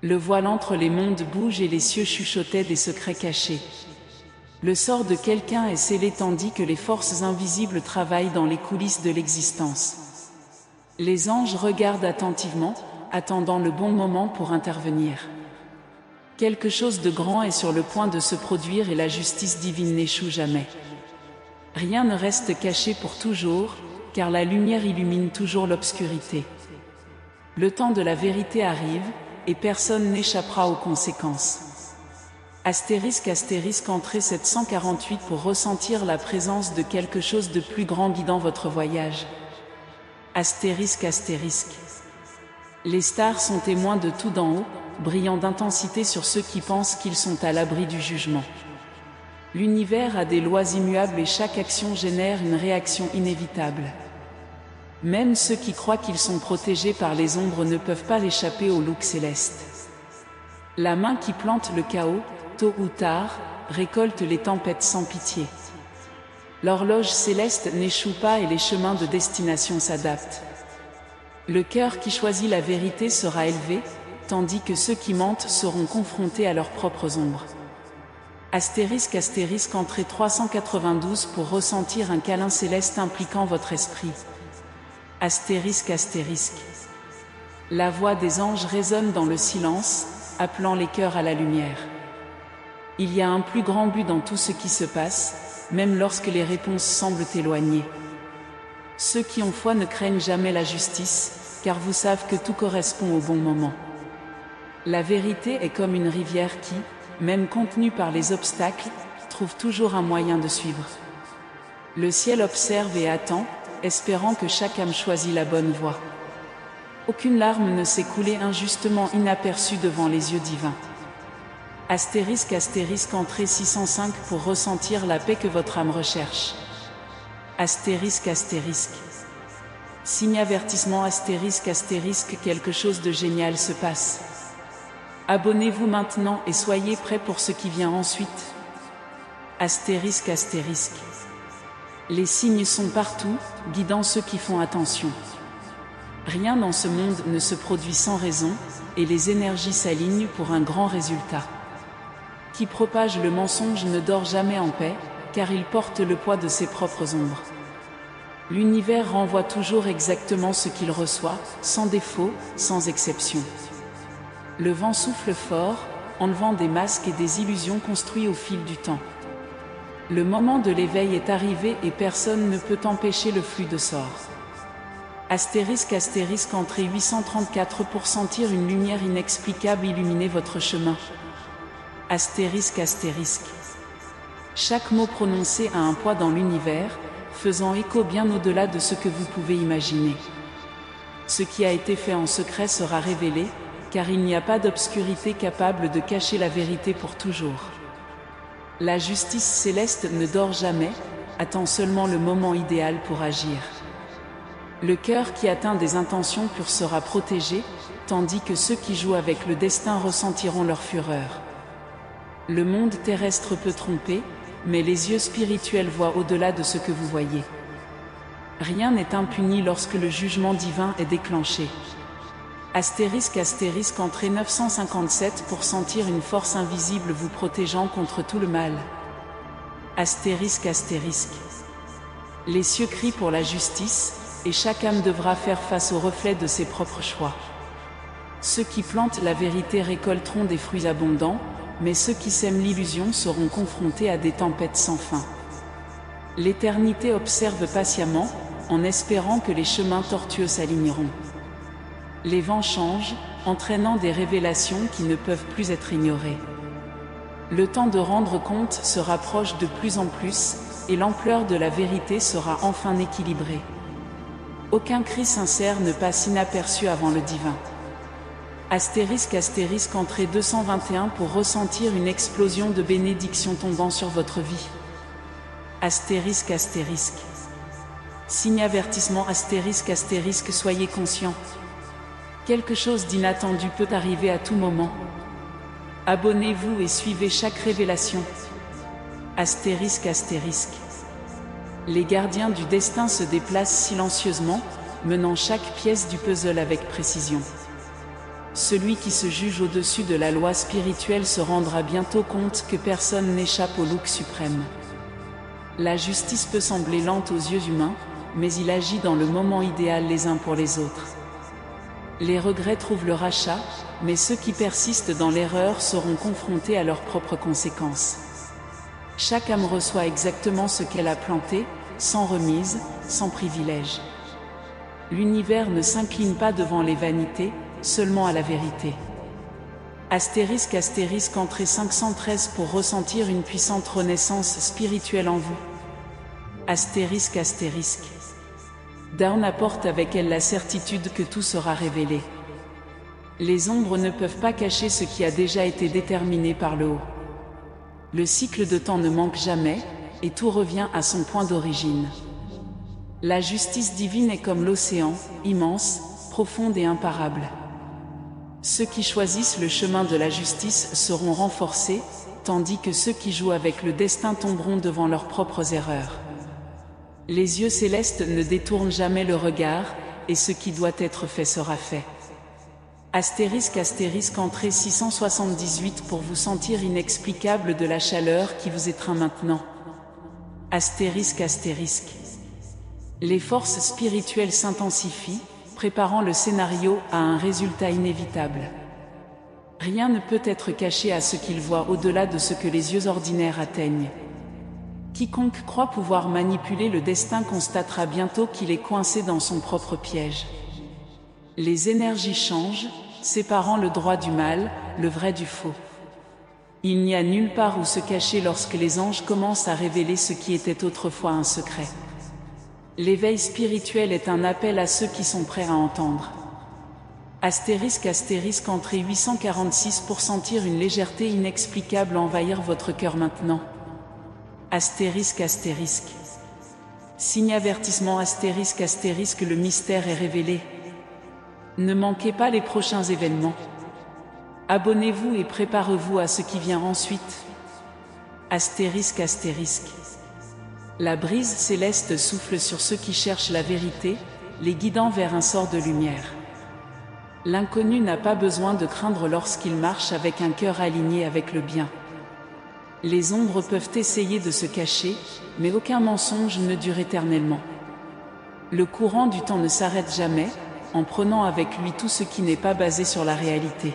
Le voile entre les mondes bouge et les cieux chuchotaient des secrets cachés. Le sort de quelqu'un est scellé tandis que les forces invisibles travaillent dans les coulisses de l'existence. Les anges regardent attentivement, attendant le bon moment pour intervenir. Quelque chose de grand est sur le point de se produire et la justice divine n'échoue jamais. Rien ne reste caché pour toujours, car la lumière illumine toujours l'obscurité. Le temps de la vérité arrive, et personne n'échappera aux conséquences. Astérisque entrée 748 pour ressentir la présence de quelque chose de plus grand guidant votre voyage. Astérisque. Les stars sont témoins de tout d'en haut, brillant d'intensité sur ceux qui pensent qu'ils sont à l'abri du jugement. L'univers a des lois immuables et chaque action génère une réaction inévitable. Même ceux qui croient qu'ils sont protégés par les ombres ne peuvent pas échapper au look céleste. La main qui plante le chaos, tôt ou tard, récolte les tempêtes sans pitié. L'horloge céleste n'échoue pas et les chemins de destination s'adaptent. Le cœur qui choisit la vérité sera élevé, tandis que ceux qui mentent seront confrontés à leurs propres ombres. Astérisque entrée 392 pour ressentir un câlin céleste impliquant votre esprit. Astérisque. La voix des anges résonne dans le silence, appelant les cœurs à la lumière. Il y a un plus grand but dans tout ce qui se passe, même lorsque les réponses semblent éloignées. Ceux qui ont foi ne craignent jamais la justice, car vous savez que tout correspond au bon moment. La vérité est comme une rivière qui, même contenue par les obstacles, trouve toujours un moyen de suivre. Le ciel observe et attend, espérant que chaque âme choisit la bonne voie. Aucune larme ne s'est coulée injustement inaperçue devant les yeux divins. Astérisque entrée 605 pour ressentir la paix que votre âme recherche. Astérisque. Signe avertissement astérisque quelque chose de génial se passe. Abonnez-vous maintenant et soyez prêts pour ce qui vient ensuite. Astérisque. Les signes sont partout, guidant ceux qui font attention. Rien dans ce monde ne se produit sans raison, et les énergies s'alignent pour un grand résultat. Qui propage le mensonge ne dort jamais en paix, car il porte le poids de ses propres ombres. L'univers renvoie toujours exactement ce qu'il reçoit, sans défaut, sans exception. Le vent souffle fort, enlevant des masques et des illusions construits au fil du temps. Le moment de l'éveil est arrivé et personne ne peut empêcher le flux de sort. Astérisque entrée 834 pour sentir une lumière inexplicable illuminer votre chemin. Astérisque. Chaque mot prononcé a un poids dans l'univers, faisant écho bien au-delà de ce que vous pouvez imaginer. Ce qui a été fait en secret sera révélé, car il n'y a pas d'obscurité capable de cacher la vérité pour toujours. La justice céleste ne dort jamais, attend seulement le moment idéal pour agir. Le cœur qui atteint des intentions pures sera protégé, tandis que ceux qui jouent avec le destin ressentiront leur fureur. Le monde terrestre peut tromper, mais les yeux spirituels voient au-delà de ce que vous voyez. Rien n'est impuni lorsque le jugement divin est déclenché. Astérisque entrée 957 pour sentir une force invisible vous protégeant contre tout le mal. Astérisque. Les cieux crient pour la justice, et chaque âme devra faire face au reflet de ses propres choix. Ceux qui plantent la vérité récolteront des fruits abondants, mais ceux qui sèment l'illusion seront confrontés à des tempêtes sans fin. L'éternité observe patiemment, en espérant que les chemins tortueux s'aligneront. Les vents changent, entraînant des révélations qui ne peuvent plus être ignorées. Le temps de rendre compte se rapproche de plus en plus, et l'ampleur de la vérité sera enfin équilibrée. Aucun cri sincère ne passe inaperçu avant le divin. Astérisque entrée 221 pour ressentir une explosion de bénédictions tombant sur votre vie. Astérisque. Signe avertissement astérisque soyez conscient. Quelque chose d'inattendu peut arriver à tout moment. Abonnez-vous et suivez chaque révélation. Astérisque. Les gardiens du destin se déplacent silencieusement, menant chaque pièce du puzzle avec précision. Celui qui se juge au-dessus de la loi spirituelle se rendra bientôt compte que personne n'échappe au look suprême. La justice peut sembler lente aux yeux humains, mais il agit dans le moment idéal les uns pour les autres. Les regrets trouvent le rachat, mais ceux qui persistent dans l'erreur seront confrontés à leurs propres conséquences. Chaque âme reçoit exactement ce qu'elle a planté, sans remise, sans privilège. L'univers ne s'incline pas devant les vanités, seulement à la vérité. Astérisque astérisque entrée 513 pour ressentir une puissante renaissance spirituelle en vous. Astérisque astérisque. Dawn apporte avec elle la certitude que tout sera révélé. Les ombres ne peuvent pas cacher ce qui a déjà été déterminé par le haut. Le cycle de temps ne manque jamais, et tout revient à son point d'origine. La justice divine est comme l'océan, immense, profonde et imparable. Ceux qui choisissent le chemin de la justice seront renforcés, tandis que ceux qui jouent avec le destin tomberont devant leurs propres erreurs. Les yeux célestes ne détournent jamais le regard, et ce qui doit être fait sera fait. Astérisque astérisque entrée 678 pour vous sentir inexplicable de la chaleur qui vous étreint maintenant. Astérisque astérisque. Les forces spirituelles s'intensifient, préparant le scénario à un résultat inévitable. Rien ne peut être caché à ceux qui le voient au-delà de ce que les yeux ordinaires atteignent. Quiconque croit pouvoir manipuler le destin constatera bientôt qu'il est coincé dans son propre piège. Les énergies changent, séparant le droit du mal, le vrai du faux. Il n'y a nulle part où se cacher lorsque les anges commencent à révéler ce qui était autrefois un secret. L'éveil spirituel est un appel à ceux qui sont prêts à entendre. Astérisque astérisque entrée 846 pour sentir une légèreté inexplicable envahir votre cœur maintenant. Astérisque astérisque. Signe avertissement astérisque astérisque le mystère est révélé. Ne manquez pas les prochains événements. Abonnez-vous et préparez-vous à ce qui vient ensuite. Astérisque astérisque. La brise céleste souffle sur ceux qui cherchent la vérité, les guidant vers un sort de lumière. L'inconnu n'a pas besoin de craindre lorsqu'il marche avec un cœur aligné avec le bien. Les ombres peuvent essayer de se cacher, mais aucun mensonge ne dure éternellement. Le courant du temps ne s'arrête jamais, en prenant avec lui tout ce qui n'est pas basé sur la réalité.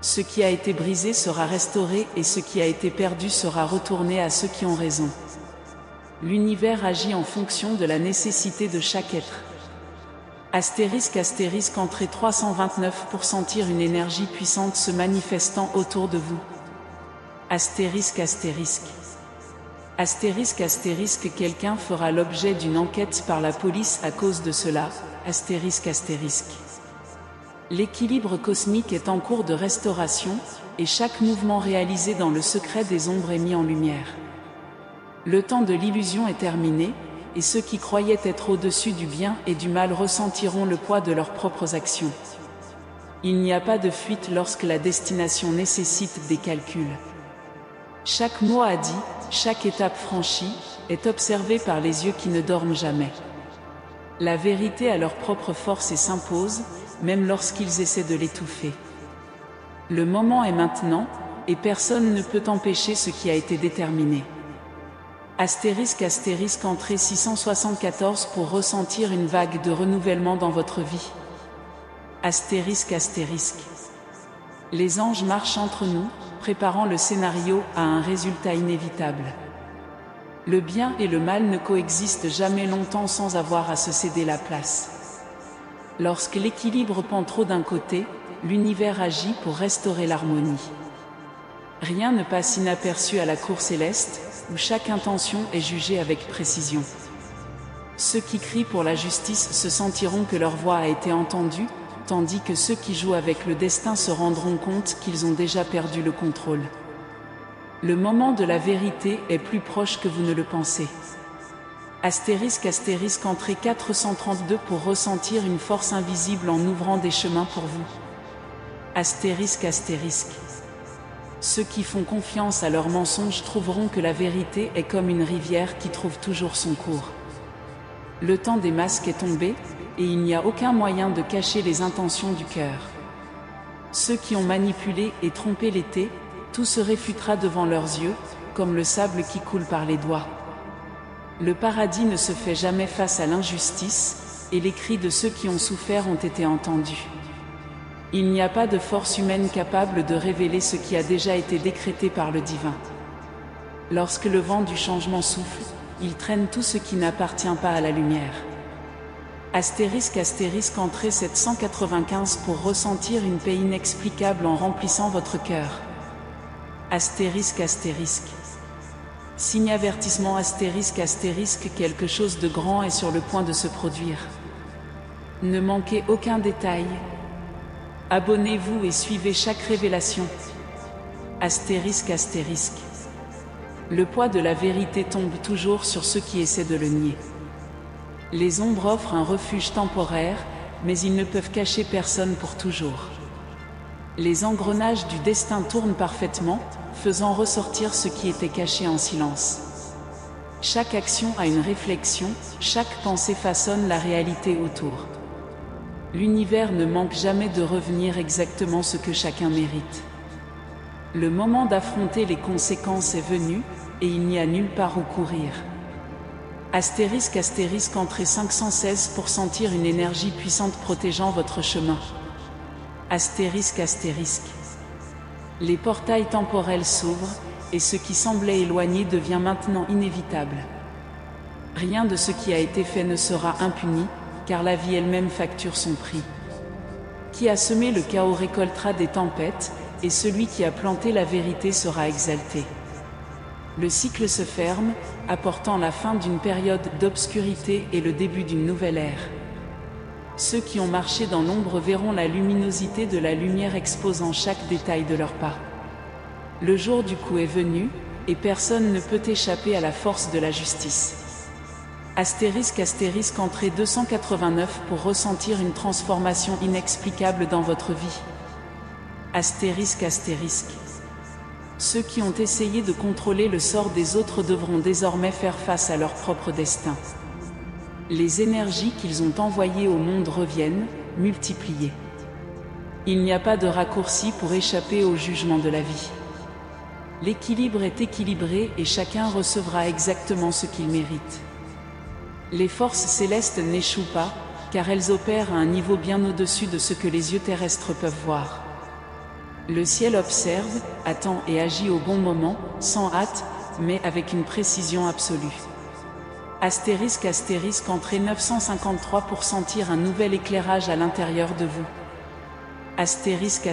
Ce qui a été brisé sera restauré et ce qui a été perdu sera retourné à ceux qui ont raison. L'univers agit en fonction de la nécessité de chaque être. Astérisque astérisque entrée 329 pour sentir une énergie puissante se manifestant autour de vous. Astérisque astérisque. Astérisque astérisque quelqu'un fera l'objet d'une enquête par la police à cause de cela. Astérisque astérisque. L'équilibre cosmique est en cours de restauration, et chaque mouvement réalisé dans le secret des ombres est mis en lumière. Le temps de l'illusion est terminé, et ceux qui croyaient être au-dessus du bien et du mal ressentiront le poids de leurs propres actions. Il n'y a pas de fuite lorsque la destination nécessite des calculs. Chaque mot à dit, chaque étape franchie, est observée par les yeux qui ne dorment jamais. La vérité a leur propre force et s'impose, même lorsqu'ils essaient de l'étouffer. Le moment est maintenant, et personne ne peut empêcher ce qui a été déterminé. Astérisque astérisque entrée 674 pour ressentir une vague de renouvellement dans votre vie. Astérisque astérisque. Les anges marchent entre nous, préparant le scénario à un résultat inévitable. Le bien et le mal ne coexistent jamais longtemps sans avoir à se céder la place. Lorsque l'équilibre pend trop d'un côté, l'univers agit pour restaurer l'harmonie. Rien ne passe inaperçu à la cour céleste, où chaque intention est jugée avec précision. Ceux qui crient pour la justice se sentiront que leur voix a été entendue, tandis que ceux qui jouent avec le destin se rendront compte qu'ils ont déjà perdu le contrôle. Le moment de la vérité est plus proche que vous ne le pensez. Astérisque astérisque entrée 432 pour ressentir une force invisible en ouvrant des chemins pour vous. Astérisque astérisque. Ceux qui font confiance à leurs mensonges trouveront que la vérité est comme une rivière qui trouve toujours son cours. Le temps des masques est tombé, et il n'y a aucun moyen de cacher les intentions du cœur. Ceux qui ont manipulé et trompé l'été, tout se réfutera devant leurs yeux, comme le sable qui coule par les doigts. Le paradis ne se fait jamais face à l'injustice, et les cris de ceux qui ont souffert ont été entendus. Il n'y a pas de force humaine capable de révéler ce qui a déjà été décrété par le divin. Lorsque le vent du changement souffle, il traîne tout ce qui n'appartient pas à la lumière. Astérisque entrée 795 pour ressentir une paix inexplicable en remplissant votre cœur. Astérisque. Signe avertissement astérisque quelque chose de grand est sur le point de se produire. Ne manquez aucun détail. Abonnez-vous et suivez chaque révélation. Astérisque. Le poids de la vérité tombe toujours sur ceux qui essaient de le nier. Les ombres offrent un refuge temporaire, mais ils ne peuvent cacher personne pour toujours. Les engrenages du destin tournent parfaitement, faisant ressortir ce qui était caché en silence. Chaque action a une réflexion, chaque pensée façonne la réalité autour. L'univers ne manque jamais de revenir exactement ce que chacun mérite. Le moment d'affronter les conséquences est venu, et il n'y a nulle part où courir. Astérisque entrée 516 pour sentir une énergie puissante protégeant votre chemin. Astérisque. Les portails temporels s'ouvrent, et ce qui semblait éloigné devient maintenant inévitable. Rien de ce qui a été fait ne sera impuni, car la vie elle-même facture son prix. Qui a semé le chaos récoltera des tempêtes, et celui qui a planté la vérité sera exalté. Le cycle se ferme, apportant la fin d'une période d'obscurité et le début d'une nouvelle ère. Ceux qui ont marché dans l'ombre verront la luminosité de la lumière exposant chaque détail de leurs pas. Le jour du coup est venu, et personne ne peut échapper à la force de la justice. Astérisque entrée 289 pour ressentir une transformation inexplicable dans votre vie. Astérisque. Ceux qui ont essayé de contrôler le sort des autres devront désormais faire face à leur propre destin. Les énergies qu'ils ont envoyées au monde reviennent, multipliées. Il n'y a pas de raccourci pour échapper au jugement de la vie. L'équilibre est équilibré et chacun recevra exactement ce qu'il mérite. Les forces célestes n'échouent pas, car elles opèrent à un niveau bien au-dessus de ce que les yeux terrestres peuvent voir. Le ciel observe, attend et agit au bon moment, sans hâte, mais avec une précision absolue. Astérisque entrée 953 pour sentir un nouvel éclairage à l'intérieur de vous. Astérisque.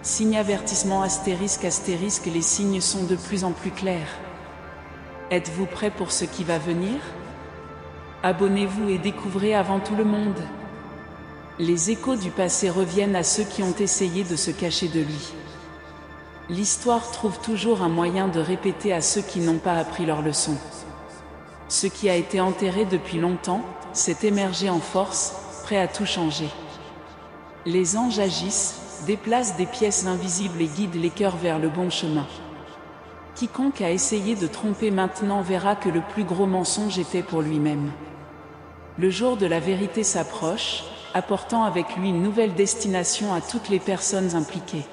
Signe avertissement astérisque les signes sont de plus en plus clairs. Êtes-vous prêt pour ce qui va venir? Abonnez-vous et découvrez avant tout le monde. Les échos du passé reviennent à ceux qui ont essayé de se cacher de lui. L'histoire trouve toujours un moyen de répéter à ceux qui n'ont pas appris leur leçon. Ce qui a été enterré depuis longtemps s'est émergé en force, prêt à tout changer. Les anges agissent, déplacent des pièces invisibles et guident les cœurs vers le bon chemin. Quiconque a essayé de tromper maintenant verra que le plus gros mensonge était pour lui-même. Le jour de la vérité s'approche, apportant avec lui une nouvelle destination à toutes les personnes impliquées.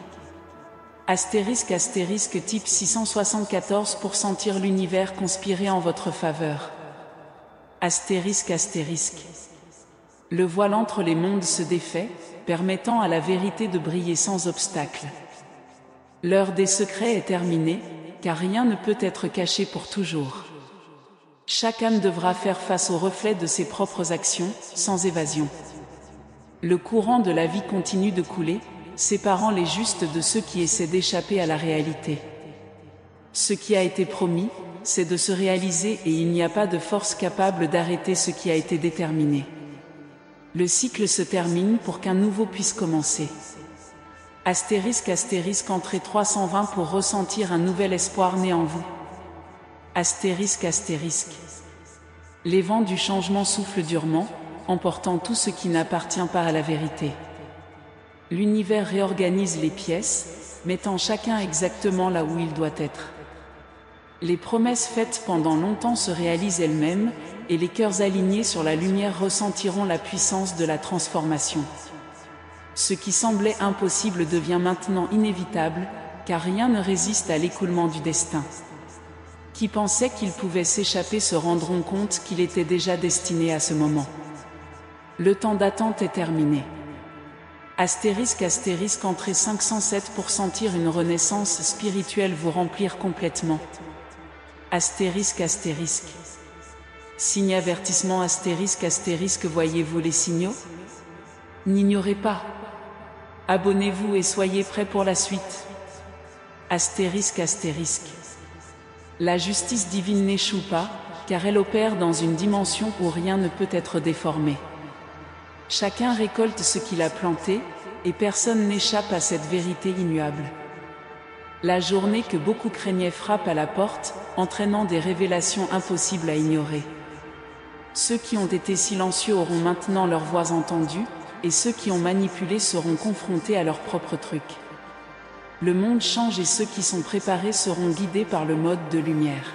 Astérisque type 674 pour sentir l'univers conspirer en votre faveur. Astérisque. Le voile entre les mondes se défait, permettant à la vérité de briller sans obstacle. L'heure des secrets est terminée, car rien ne peut être caché pour toujours. Chaque âme devra faire face au reflet de ses propres actions, sans évasion. Le courant de la vie continue de couler, séparant les justes de ceux qui essaient d'échapper à la réalité. Ce qui a été promis, c'est de se réaliser et il n'y a pas de force capable d'arrêter ce qui a été déterminé. Le cycle se termine pour qu'un nouveau puisse commencer. Astérisque entrée 320 pour ressentir un nouvel espoir né en vous. Astérisque. Les vents du changement soufflent durement, emportant tout ce qui n'appartient pas à la vérité. L'univers réorganise les pièces, mettant chacun exactement là où il doit être. Les promesses faites pendant longtemps se réalisent elles-mêmes, et les cœurs alignés sur la lumière ressentiront la puissance de la transformation. Ce qui semblait impossible devient maintenant inévitable, car rien ne résiste à l'écoulement du destin. Qui pensaient qu'ils pouvaient s'échapper se rendront compte qu'il était déjà destiné à ce moment. Le temps d'attente est terminé. Astérisque entrée 507 pour sentir une renaissance spirituelle vous remplir complètement. Astérisque. Signe avertissement astérisque voyez-vous les signaux? N'ignorez pas. Abonnez-vous et soyez prêts pour la suite. Astérisque. La justice divine n'échoue pas, car elle opère dans une dimension où rien ne peut être déformé. Chacun récolte ce qu'il a planté, et personne n'échappe à cette vérité immuable. La journée que beaucoup craignaient frappe à la porte, entraînant des révélations impossibles à ignorer. Ceux qui ont été silencieux auront maintenant leur voix entendue, et ceux qui ont manipulé seront confrontés à leurs propres trucs. Le monde change et ceux qui sont préparés seront guidés par le mode de lumière.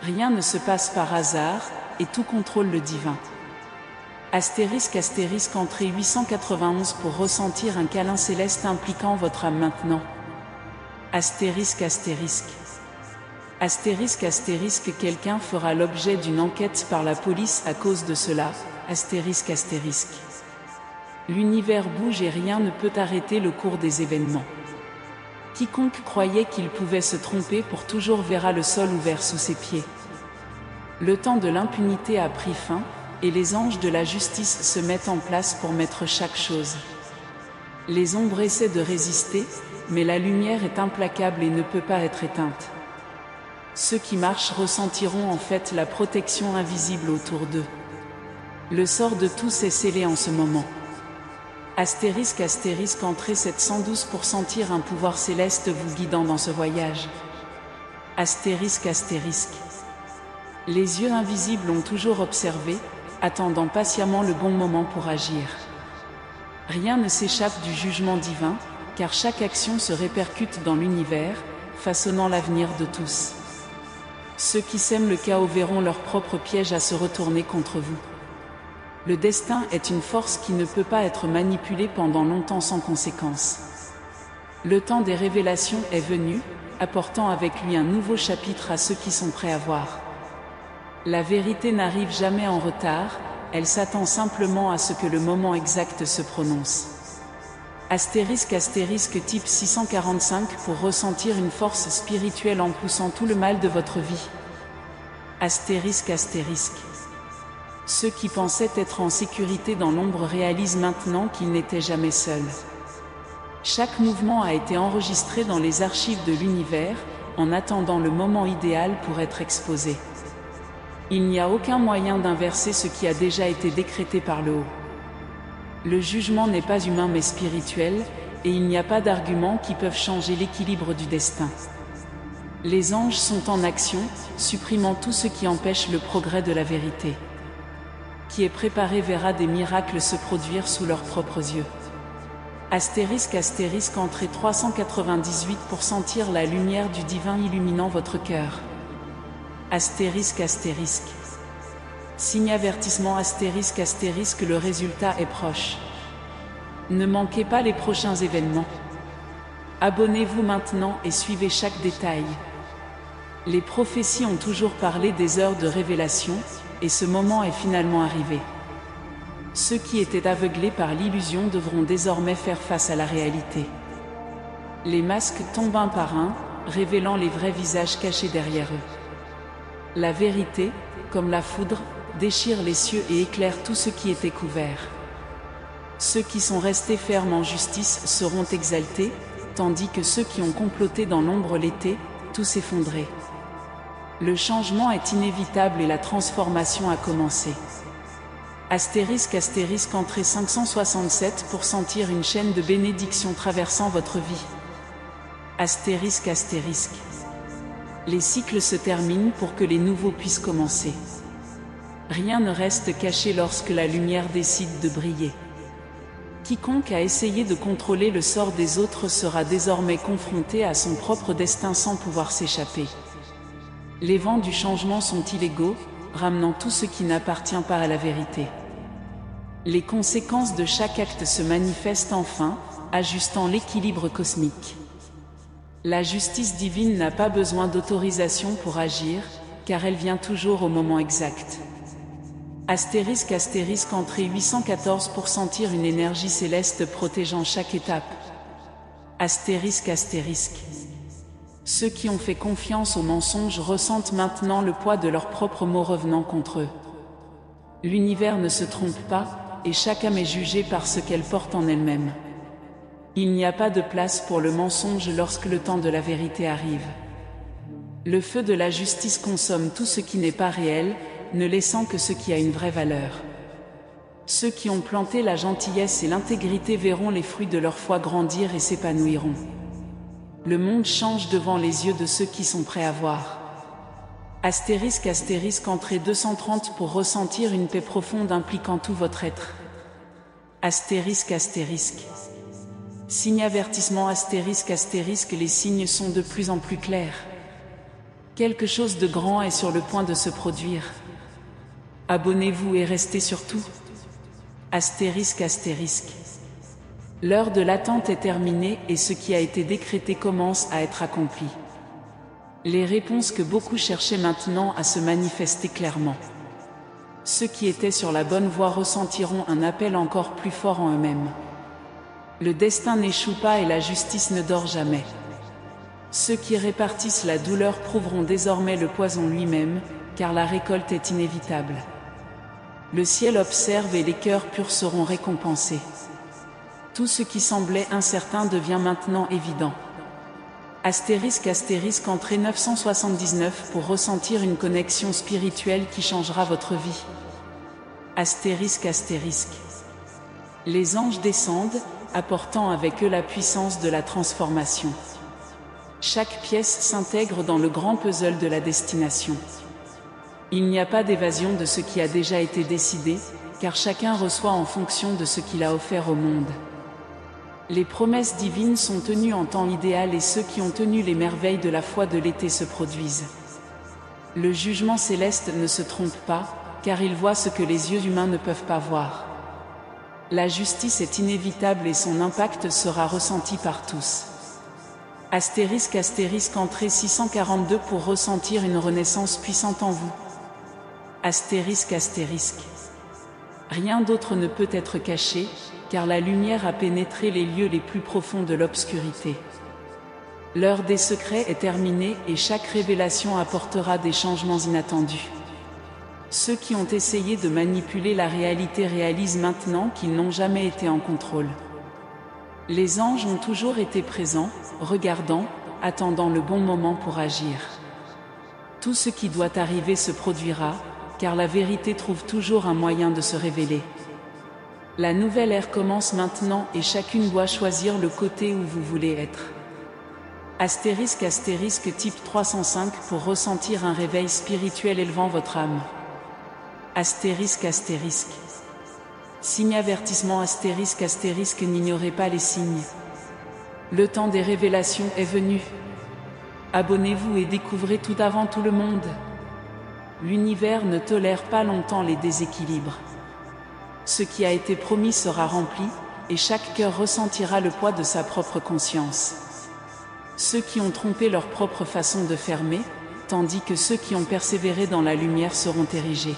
Rien ne se passe par hasard, et tout contrôle le divin. Astérisque entrée 891 pour ressentir un câlin céleste impliquant votre âme maintenant. Astérisque. Quelqu'un fera l'objet d'une enquête par la police à cause de cela. Astérisque. L'univers bouge et rien ne peut arrêter le cours des événements. Quiconque croyait qu'il pouvait se tromper pour toujours verra le sol ouvert sous ses pieds. Le temps de l'impunité a pris fin, et les anges de la justice se mettent en place pour mettre chaque chose. Les ombres essaient de résister, mais la lumière est implacable et ne peut pas être éteinte. Ceux qui marchent ressentiront en fait la protection invisible autour d'eux. Le sort de tous est scellé en ce moment. Astérisque entrée 712 pour sentir un pouvoir céleste vous guidant dans ce voyage. Astérisque. Les yeux invisibles ont toujours observé, attendant patiemment le bon moment pour agir. Rien ne s'échappe du jugement divin, car chaque action se répercute dans l'univers, façonnant l'avenir de tous. Ceux qui sèment le chaos verront leur propre piège à se retourner contre vous. Le destin est une force qui ne peut pas être manipulée pendant longtemps sans conséquence. Le temps des révélations est venu, apportant avec lui un nouveau chapitre à ceux qui sont prêts à voir. La vérité n'arrive jamais en retard, elle s'attend simplement à ce que le moment exact se prononce. Astérisque type 645 pour ressentir une force spirituelle en poussant tout le mal de votre vie. Astérisque. Ceux qui pensaient être en sécurité dans l'ombre réalisent maintenant qu'ils n'étaient jamais seuls. Chaque mouvement a été enregistré dans les archives de l'univers, en attendant le moment idéal pour être exposé. Il n'y a aucun moyen d'inverser ce qui a déjà été décrété par le haut. Le jugement n'est pas humain mais spirituel, et il n'y a pas d'arguments qui peuvent changer l'équilibre du destin. Les anges sont en action, supprimant tout ce qui empêche le progrès de la vérité. Qui est préparé verra des miracles se produire sous leurs propres yeux. Astérisque entrée 398 pour sentir la lumière du divin illuminant votre cœur. Astérisque. Signe avertissement astérisque le résultat est proche. Ne manquez pas les prochains événements. Abonnez-vous maintenant et suivez chaque détail. Les prophéties ont toujours parlé des heures de révélation, et ce moment est finalement arrivé. Ceux qui étaient aveuglés par l'illusion devront désormais faire face à la réalité. Les masques tombent un par un, révélant les vrais visages cachés derrière eux. La vérité, comme la foudre, déchire les cieux et éclaire tout ce qui était couvert. Ceux qui sont restés fermes en justice seront exaltés, tandis que ceux qui ont comploté dans l'ombre l'étaient, tous effondrés. Le changement est inévitable et la transformation a commencé. Astérisque entrée 567 pour sentir une chaîne de bénédictions traversant votre vie. Astérisque. Les cycles se terminent pour que les nouveaux puissent commencer. Rien ne reste caché lorsque la lumière décide de briller. Quiconque a essayé de contrôler le sort des autres sera désormais confronté à son propre destin sans pouvoir s'échapper. Les vents du changement sont illégaux, ramenant tout ce qui n'appartient pas à la vérité. Les conséquences de chaque acte se manifestent enfin, ajustant l'équilibre cosmique. La justice divine n'a pas besoin d'autorisation pour agir, car elle vient toujours au moment exact. Astérisque entrée 814 pour sentir une énergie céleste protégeant chaque étape. Astérisque. Ceux qui ont fait confiance aux mensonges ressentent maintenant le poids de leurs propres mots revenant contre eux. L'univers ne se trompe pas, et chaque âme est jugée par ce qu'elle porte en elle-même. Il n'y a pas de place pour le mensonge lorsque le temps de la vérité arrive. Le feu de la justice consomme tout ce qui n'est pas réel, ne laissant que ce qui a une vraie valeur. Ceux qui ont planté la gentillesse et l'intégrité verront les fruits de leur foi grandir et s'épanouiront. Le monde change devant les yeux de ceux qui sont prêts à voir. Astérisque entrée 230 pour ressentir une paix profonde impliquant tout votre être. Astérisque. Signe avertissement astérisque, les signes sont de plus en plus clairs. Quelque chose de grand est sur le point de se produire. Abonnez-vous et restez surtout. Astérisque. L'heure de l'attente est terminée et ce qui a été décrété commence à être accompli. Les réponses que beaucoup cherchaient maintenant à se manifester clairement. Ceux qui étaient sur la bonne voie ressentiront un appel encore plus fort en eux-mêmes. Le destin n'échoue pas et la justice ne dort jamais. Ceux qui répartissent la douleur prouveront désormais le poison lui-même, car la récolte est inévitable. Le ciel observe et les cœurs purs seront récompensés. Tout ce qui semblait incertain devient maintenant évident. Astérisque entrée 979 pour ressentir une connexion spirituelle qui changera votre vie. Astérisque. Les anges descendent, apportant avec eux la puissance de la transformation. Chaque pièce s'intègre dans le grand puzzle de la destination. Il n'y a pas d'évasion de ce qui a déjà été décidé, car chacun reçoit en fonction de ce qu'il a offert au monde. Les promesses divines sont tenues en temps idéal et ceux qui ont tenu les merveilles de la foi de l'été se produisent. Le jugement céleste ne se trompe pas, car il voit ce que les yeux humains ne peuvent pas voir. La justice est inévitable et son impact sera ressenti par tous. Astérisque entrée 642 pour ressentir une renaissance puissante en vous. Astérisque. Rien d'autre ne peut être caché, car la lumière a pénétré les lieux les plus profonds de l'obscurité. L'heure des secrets est terminée et chaque révélation apportera des changements inattendus. Ceux qui ont essayé de manipuler la réalité réalisent maintenant qu'ils n'ont jamais été en contrôle. Les anges ont toujours été présents, regardant, attendant le bon moment pour agir. Tout ce qui doit arriver se produira, car la vérité trouve toujours un moyen de se révéler. La nouvelle ère commence maintenant et chacune doit choisir le côté où vous voulez être. Astérisque type 305 pour ressentir un réveil spirituel élevant votre âme. Astérisque. Signe avertissement astérisque n'ignorez pas les signes. Le temps des révélations est venu. Abonnez-vous et découvrez tout avant tout le monde. L'univers ne tolère pas longtemps les déséquilibres. Ce qui a été promis sera rempli, et chaque cœur ressentira le poids de sa propre conscience. Ceux qui ont trompé leur propre façon de fermer, tandis que ceux qui ont persévéré dans la lumière seront érigés.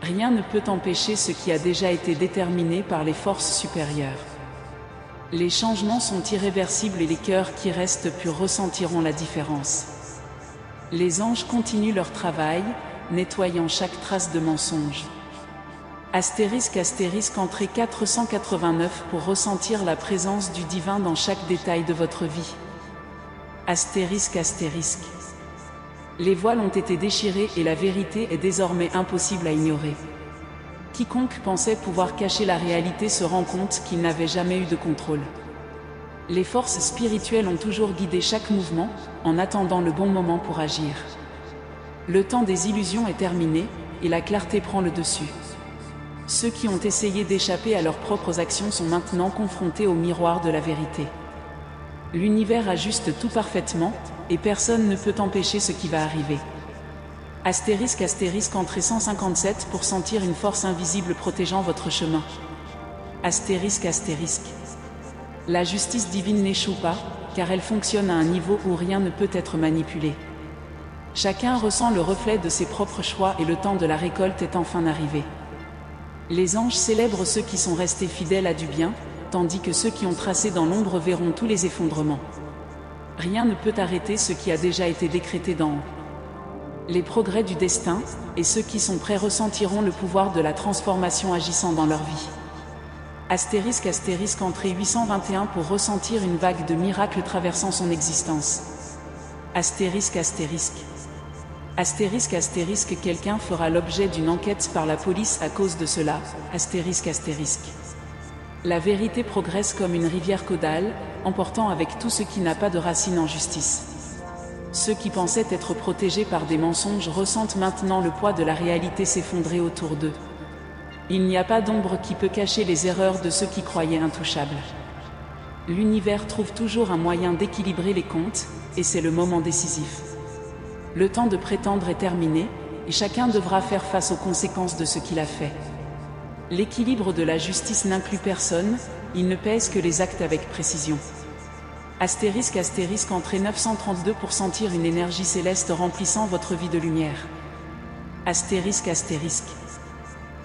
Rien ne peut empêcher ce qui a déjà été déterminé par les forces supérieures. Les changements sont irréversibles et les cœurs qui restent purs ressentiront la différence. Les anges continuent leur travail, nettoyant chaque trace de mensonge. Astérisque entrée 489 pour ressentir la présence du divin dans chaque détail de votre vie. Astérisque. Les voiles ont été déchirés et la vérité est désormais impossible à ignorer. Quiconque pensait pouvoir cacher la réalité se rend compte qu'il n'avait jamais eu de contrôle. Les forces spirituelles ont toujours guidé chaque mouvement, en attendant le bon moment pour agir. Le temps des illusions est terminé, et la clarté prend le dessus. Ceux qui ont essayé d'échapper à leurs propres actions sont maintenant confrontés au miroir de la vérité. L'univers ajuste tout parfaitement, et personne ne peut empêcher ce qui va arriver. Astérisque astérisque entrée 157 pour sentir une force invisible protégeant votre chemin. Astérisque astérisque. La justice divine n'échoue pas, car elle fonctionne à un niveau où rien ne peut être manipulé. Chacun ressent le reflet de ses propres choix et le temps de la récolte est enfin arrivé. Les anges célèbrent ceux qui sont restés fidèles à du bien, tandis que ceux qui ont tracé dans l'ombre verront tous les effondrements. Rien ne peut arrêter ce qui a déjà été décrété d'en haut. Les progrès du destin, et ceux qui sont prêts ressentiront le pouvoir de la transformation agissant dans leur vie. Astérisque astérisque entrée 821 pour ressentir une vague de miracles traversant son existence. Astérisque astérisque. Astérisque astérisque quelqu'un fera l'objet d'une enquête par la police à cause de cela. Astérisque astérisque. La vérité progresse comme une rivière caudale, emportant avec tout ce qui n'a pas de racine en justice. Ceux qui pensaient être protégés par des mensonges ressentent maintenant le poids de la réalité s'effondrer autour d'eux. Il n'y a pas d'ombre qui peut cacher les erreurs de ceux qui croyaient intouchables. L'univers trouve toujours un moyen d'équilibrer les comptes, et c'est le moment décisif. Le temps de prétendre est terminé, et chacun devra faire face aux conséquences de ce qu'il a fait. L'équilibre de la justice n'inclut personne, il ne pèse que les actes avec précision. Astérisque astérisque entrée 932 pour sentir une énergie céleste remplissant votre vie de lumière. Astérisque astérisque.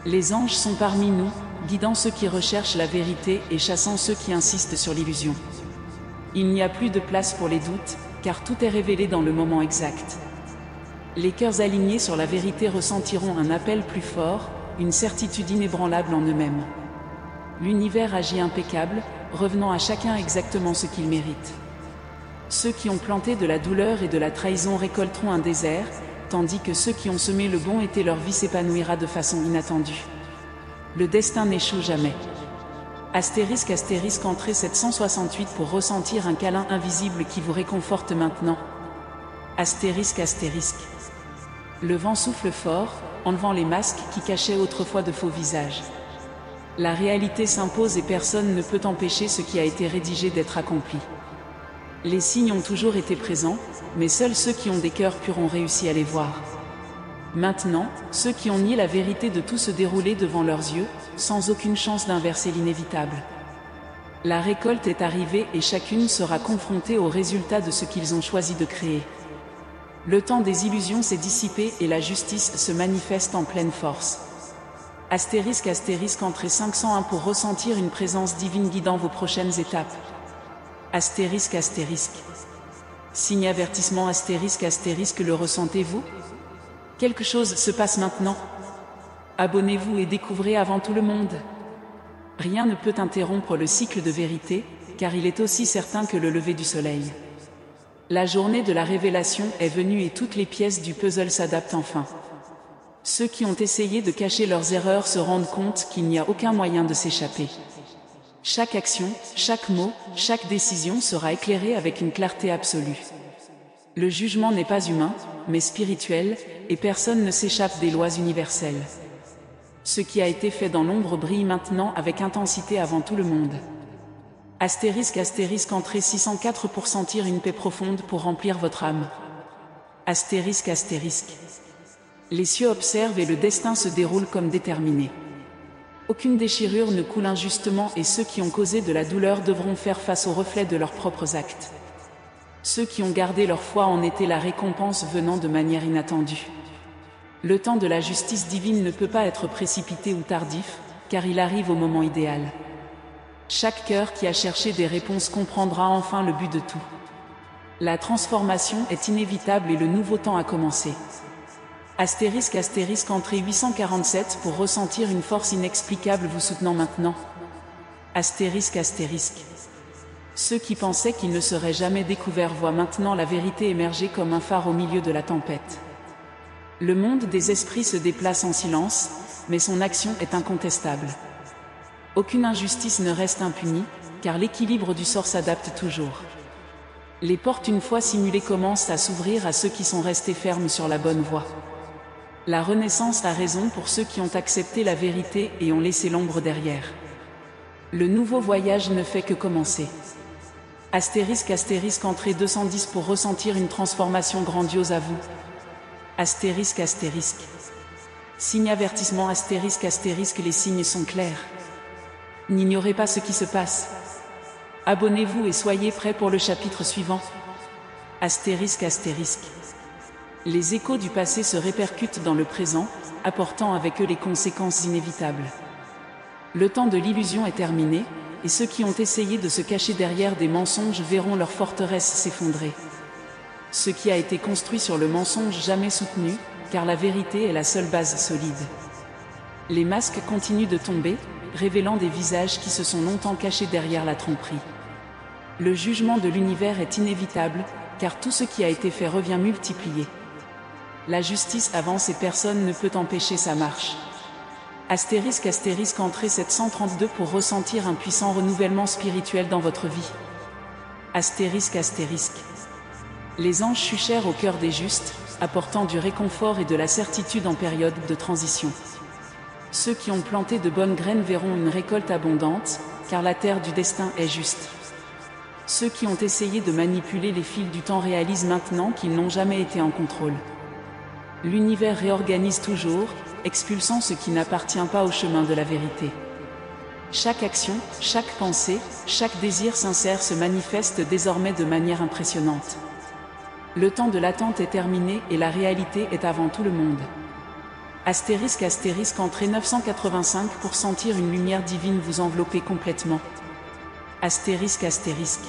Les anges sont parmi nous, guidant ceux qui recherchent la vérité et chassant ceux qui insistent sur l'illusion. Il n'y a plus de place pour les doutes, car tout est révélé dans le moment exact. Les cœurs alignés sur la vérité ressentiront un appel plus fort, une certitude inébranlable en eux-mêmes. L'univers agit impeccable, revenant à chacun exactement ce qu'il mérite. Ceux qui ont planté de la douleur et de la trahison récolteront un désert, tandis que ceux qui ont semé le bon été leur vie s'épanouira de façon inattendue. Le destin n'échoue jamais. Astérisque astérisque entrée 768 pour ressentir un câlin invisible qui vous réconforte maintenant. Astérisque astérisque. Le vent souffle fort, enlevant les masques qui cachaient autrefois de faux visages. La réalité s'impose et personne ne peut empêcher ce qui a été rédigé d'être accompli. Les signes ont toujours été présents, mais seuls ceux qui ont des cœurs purs ont réussi à les voir. Maintenant, ceux qui ont nié la vérité de tout se dérouler devant leurs yeux, sans aucune chance d'inverser l'inévitable. La récolte est arrivée et chacune sera confrontée au résultat de ce qu'ils ont choisi de créer. Le temps des illusions s'est dissipé et la justice se manifeste en pleine force. Astérisque astérisque entrée 501 pour ressentir une présence divine guidant vos prochaines étapes. Astérisque astérisque. Signe avertissement astérisque astérisque le ressentez-vous? Quelque chose se passe maintenant. Abonnez-vous et découvrez avant tout le monde. Rien ne peut interrompre le cycle de vérité, car il est aussi certain que le lever du soleil. La journée de la révélation est venue et toutes les pièces du puzzle s'adaptent enfin. Ceux qui ont essayé de cacher leurs erreurs se rendent compte qu'il n'y a aucun moyen de s'échapper. Chaque action, chaque mot, chaque décision sera éclairée avec une clarté absolue. Le jugement n'est pas humain, mais spirituel, et personne ne s'échappe des lois universelles. Ce qui a été fait dans l'ombre brille maintenant avec intensité avant tout le monde. Astérisque astérisque entrée 604 pour sentir une paix profonde pour remplir votre âme. Astérisque astérisque. Les cieux observent et le destin se déroule comme déterminé. Aucune déchirure ne coule injustement et ceux qui ont causé de la douleur devront faire face au reflet de leurs propres actes. Ceux qui ont gardé leur foi en étaient la récompense venant de manière inattendue. Le temps de la justice divine ne peut pas être précipité ou tardif, car il arrive au moment idéal. Chaque cœur qui a cherché des réponses comprendra enfin le but de tout. La transformation est inévitable et le nouveau temps a commencé. Astérisque astérisque entrée 847 pour ressentir une force inexplicable vous soutenant maintenant. Astérisque astérisque. Ceux qui pensaient qu'ils ne seraient jamais découverts voient maintenant la vérité émerger comme un phare au milieu de la tempête. Le monde des esprits se déplace en silence, mais son action est incontestable. Aucune injustice ne reste impunie, car l'équilibre du sort s'adapte toujours. Les portes une fois simulées commencent à s'ouvrir à ceux qui sont restés fermes sur la bonne voie. La renaissance a raison pour ceux qui ont accepté la vérité et ont laissé l'ombre derrière. Le nouveau voyage ne fait que commencer. Astérisque astérisque entrée 210 pour ressentir une transformation grandiose à vous. Astérisque astérisque. Signe avertissement astérisque astérisque, les signes sont clairs. N'ignorez pas ce qui se passe. Abonnez-vous et soyez prêts pour le chapitre suivant. Astérisque astérisque. Les échos du passé se répercutent dans le présent, apportant avec eux les conséquences inévitables. Le temps de l'illusion est terminé, et ceux qui ont essayé de se cacher derrière des mensonges verront leur forteresse s'effondrer. Ce qui a été construit sur le mensonge jamais soutenu, car la vérité est la seule base solide. Les masques continuent de tomber, révélant des visages qui se sont longtemps cachés derrière la tromperie. Le jugement de l'univers est inévitable, car tout ce qui a été fait revient multiplié. La justice avance et personne ne peut empêcher sa marche. Astérisque astérisque, entrée 732 pour ressentir un puissant renouvellement spirituel dans votre vie. Astérisque astérisque. Les anges chuchèrent au cœur des justes, apportant du réconfort et de la certitude en période de transition. Ceux qui ont planté de bonnes graines verront une récolte abondante, car la terre du destin est juste. Ceux qui ont essayé de manipuler les fils du temps réalisent maintenant qu'ils n'ont jamais été en contrôle. L'univers réorganise toujours, expulsant ce qui n'appartient pas au chemin de la vérité. Chaque action, chaque pensée, chaque désir sincère se manifeste désormais de manière impressionnante. Le temps de l'attente est terminé et la réalité est avant tout le monde. Astérisque astérisque, entrée 985 pour sentir une lumière divine vous envelopper complètement. Astérisque astérisque.